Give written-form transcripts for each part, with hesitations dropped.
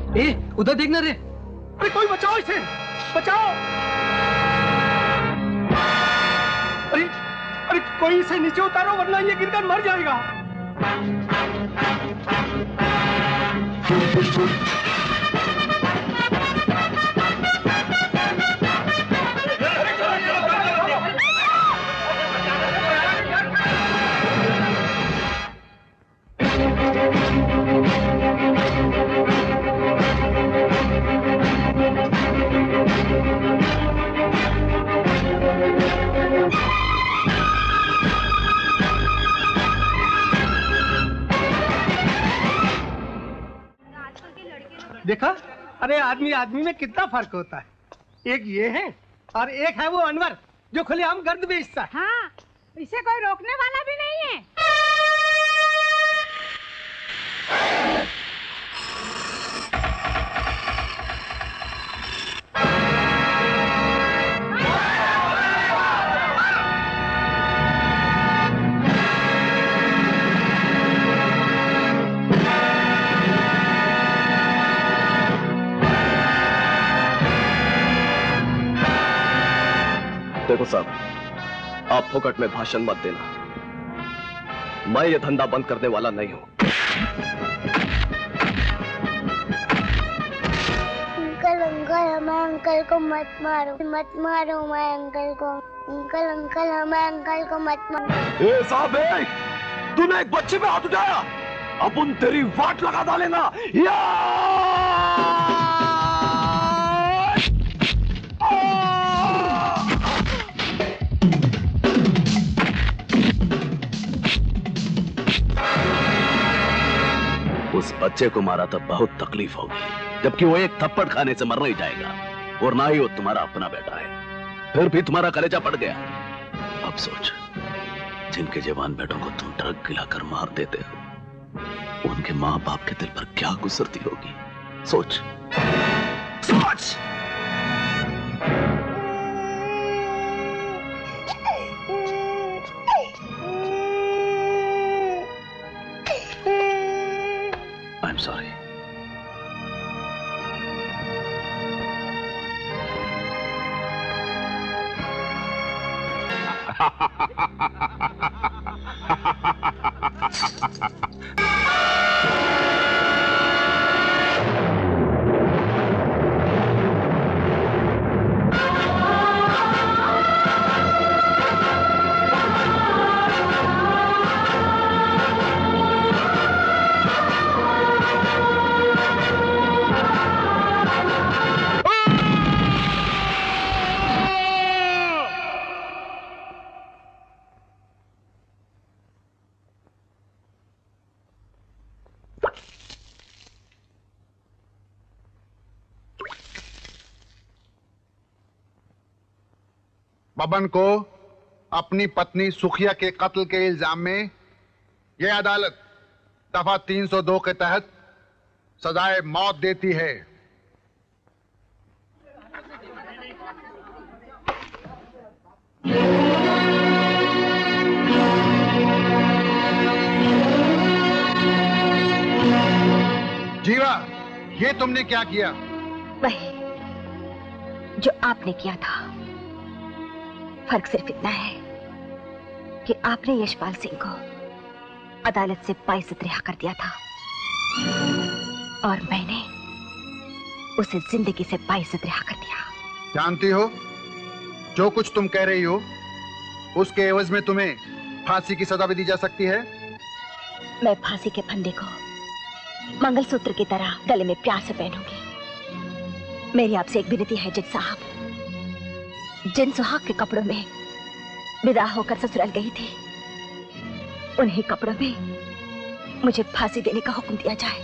उधर देखना रे। अरे कोई बचाओ इसे, बचाओ। अरे अरे कोई इसे नीचे उतारो वरना ये गिरकर मर जाएगा। देखा, अरे आदमी आदमी में कितना फर्क होता है। एक ये है और एक है वो अनवर जो खुलेआम गर्द बेचता है। हाँ, इसे कोई रोकने वाला भी नहीं है। देखो साहब, आप फोकट में भाषण मत देना। मैं ये धंधा बंद करने वाला नहीं हूं। अंकल अंकल हमारे अंकल को मत मारो, मत मारो हमारे अंकल को। अंकल अंकल हमारे अंकल को मत मारो। ए साहब, तूने एक बच्चे पे हाथ उठाया, अब उन तेरी वाट लगा डालेगा। उस बच्चे को मारा तो बहुत तकलीफ होगी, जबकि वो एक थप्पड़ खाने से मर नहीं जाएगा, और ना ही वो तुम्हारा अपना बेटा है। फिर भी तुम्हारा कलेजा पड़ गया। अब सोच, जिनके जवान बेटों को तुम ट्रक गिलाकर मार देते हो, उनके माँ बाप के दिल पर क्या गुजरती होगी। सोच सोच। I'm sorry. बबन को अपनी पत्नी सुखिया के कत्ल के इल्जाम में यह अदालत दफा 302 के तहत सजाए मौत देती है। जीवा, ये तुमने क्या किया? वही जो आपने किया था। फर्क सिर्फ इतना है कि आपने यशपाल सिंह को अदालत से बाइज्जत रिहा कर दिया था और मैंने उसे जिंदगी से बाइज्जत रिहा कर दिया। जानती हो, जो कुछ तुम कह रही हो उसके एवज में तुम्हें फांसी की सजा भी दी जा सकती है। मैं फांसी के फंदे को मंगलसूत्र की तरह गले में प्यार से पहनूंगी। मेरी आपसे एक विनती है जज साहब, जिन सुहाग के कपड़ों में विदा होकर ससुराल गई थी, उन्हीं कपड़ों में मुझे फांसी देने का हुक्म दिया जाए।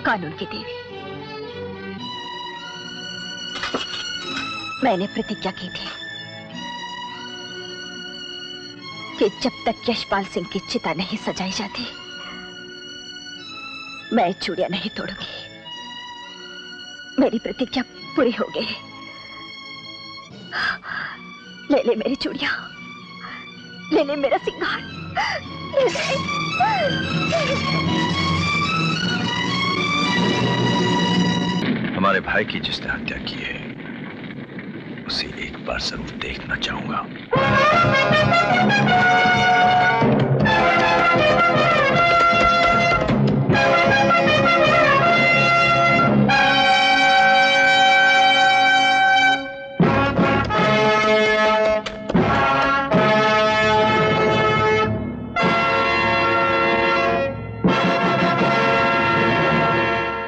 कानून की देवी, मैंने प्रतिज्ञा की थी कि जब तक यशपाल सिंह की चिता नहीं सजाई जाती, मैं चूड़ियां नहीं तोड़ूंगी। मेरी प्रतिज्ञा पूरी हो गई। ले ले मेरी चूड़ियां, ले ले मेरा सिंगार, ले ले। हमारे भाई की जिसने हत्या की है उसे एक बार जरूर देखना चाहूंगा।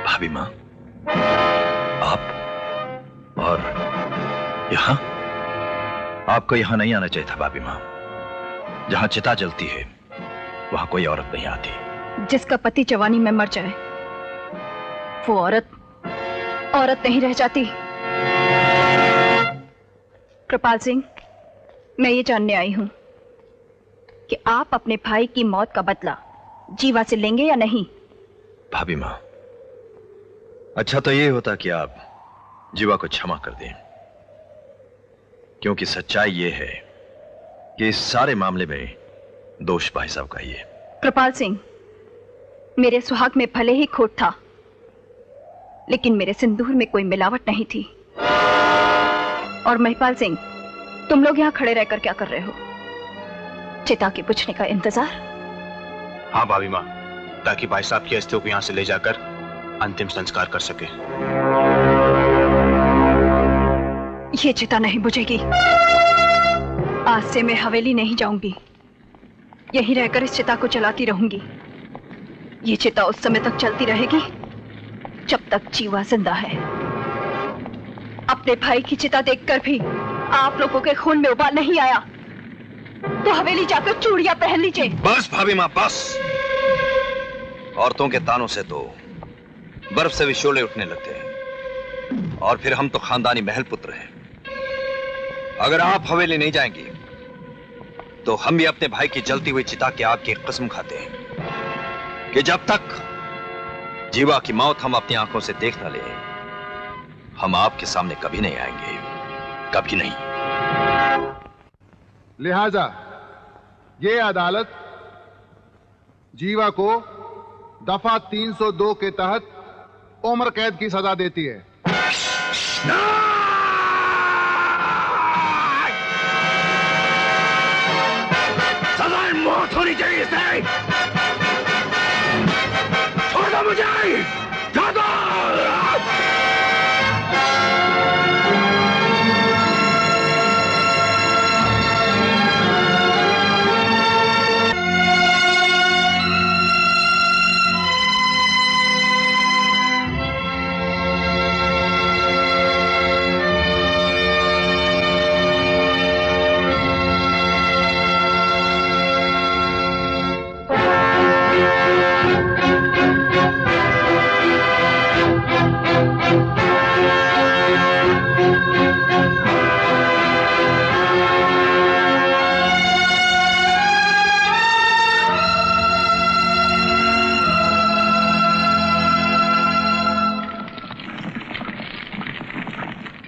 भाभी माँ, आप और यहाँ? आपको यहाँ नहीं आना चाहिए था भाभी माँ। जहाँ चिता जलती है वहां कोई औरत नहीं आती। जिसका पति जवानी में मर जाए वो औरत नहीं रह जाती। कृपाल सिंह, मैं ये जानने आई हूं कि आप अपने भाई की मौत का बदला जीवा से लेंगे या नहीं। भाभी माँ, अच्छा तो ये होता कि आप जीवा को क्षमा कर दें, क्योंकि सच्चाई ये है कि इस सारे मामले में दोष भाई साहब का ही है। कृपाल सिंह, मेरे सुहाग में भले ही खोट था, लेकिन मेरे सिंदूर में कोई मिलावट नहीं थी। और महिपाल सिंह, तुम लोग यहाँ खड़े रहकर क्या कर रहे हो? चिता के पूछने का इंतजार? हाँ भाभी माँ, ताकि भाई साहब की अस्थियों को यहाँ से ले जाकर अंतिम संस्कार कर सके। ये चिता नहीं बुझेगी। आज से मैं हवेली नहीं जाऊंगी, यहीं रहकर इस चिता को चलाती रहूंगी। ये चिता उस समय तक चलती रहेगी जब तक जीवा जिंदा है। अपने भाई की चिता देखकर भी आप लोगों के खून में उबाल नहीं आया तो हवेली जाकर चूड़ियां पहन लीजिए। बस भाभी माँ, बस। औरतों के तानों से तो बर्फ से भी शोले उठने लगते हैं, और फिर हम तो खानदानी महल पुत्र हैं। अगर आप हवेली नहीं जाएंगे तो हम भी अपने भाई की जलती हुई चिता की आग की कसम खाते हैं कि जब तक जीवा की मौत हम अपनी आंखों से देख न ले, हम आपके सामने कभी नहीं आएंगे, कभी नहीं। लिहाजा ये अदालत जीवा को दफा 302 के तहत उम्र कैद की सजा देती है। सजाए मौत होनी चाहिए इसे। छोड़ दो मुझे, छोड़ दो।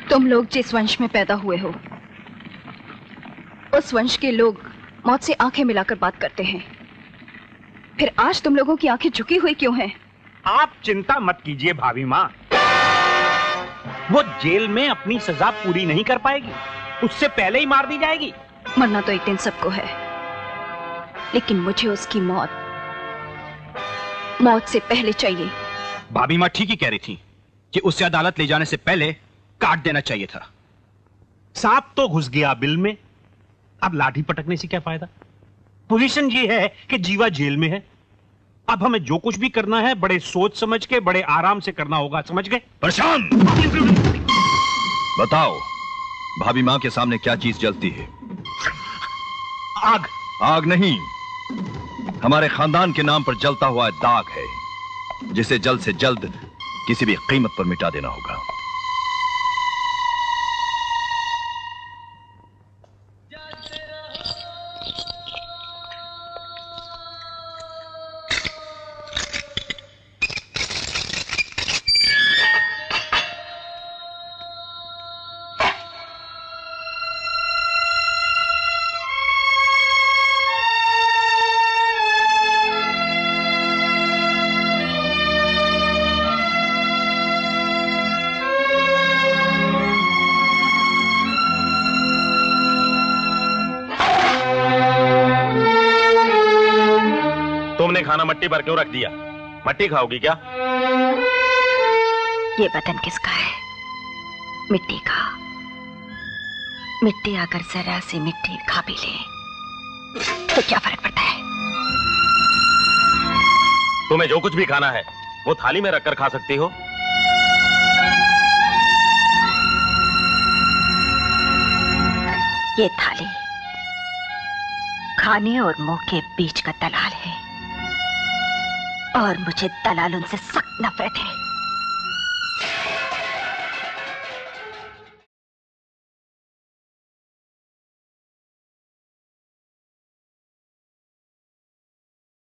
तुम लोग जिस वंश में पैदा हुए हो उस वंश के लोग मौत से आंखें मिलाकर बात करते हैं। फिर आज तुम लोगों की आंखें झुकी हुई क्यों हैं? आप चिंता मत कीजिए भाभी माँ, वो जेल में अपनी सजा पूरी नहीं कर पाएगी, उससे पहले ही मार दी जाएगी। मरना तो एक दिन सबको है, लेकिन मुझे उसकी मौत से पहले चाहिए। भाभी माँ ठीक ही कह रही थी कि उसे अदालत ले जाने से पहले काट देना चाहिए था। सांप तो घुस गया बिल में, अब लाठी पटकने से क्या फायदा। पोजीशन ये है कि जीवा जेल में है, अब हमें जो कुछ भी करना है बड़े सोच समझ के, बड़े आराम से करना होगा, समझ गए? प्रशांत, बताओ भाभी माँ के सामने क्या चीज जलती है? आग। आग नहीं, हमारे खानदान के नाम पर जलता हुआ दाग है, जिसे जल्द से जल्द किसी भी कीमत पर मिटा देना होगा। खाना मट्टी पर क्यों रख दिया? मट्टी खाओगी क्या? ये बदन किसका है? मिट्टी का। मिट्टी अगर जरा सी मिट्टी खा भी ले तो क्या फर्क पड़ता है? तुम्हें जो कुछ भी खाना है वो थाली में रखकर खा सकती हो। ये थाली खाने और मुंह के बीच का दलाल है और मुझे दलालों से सख्त नफरत है।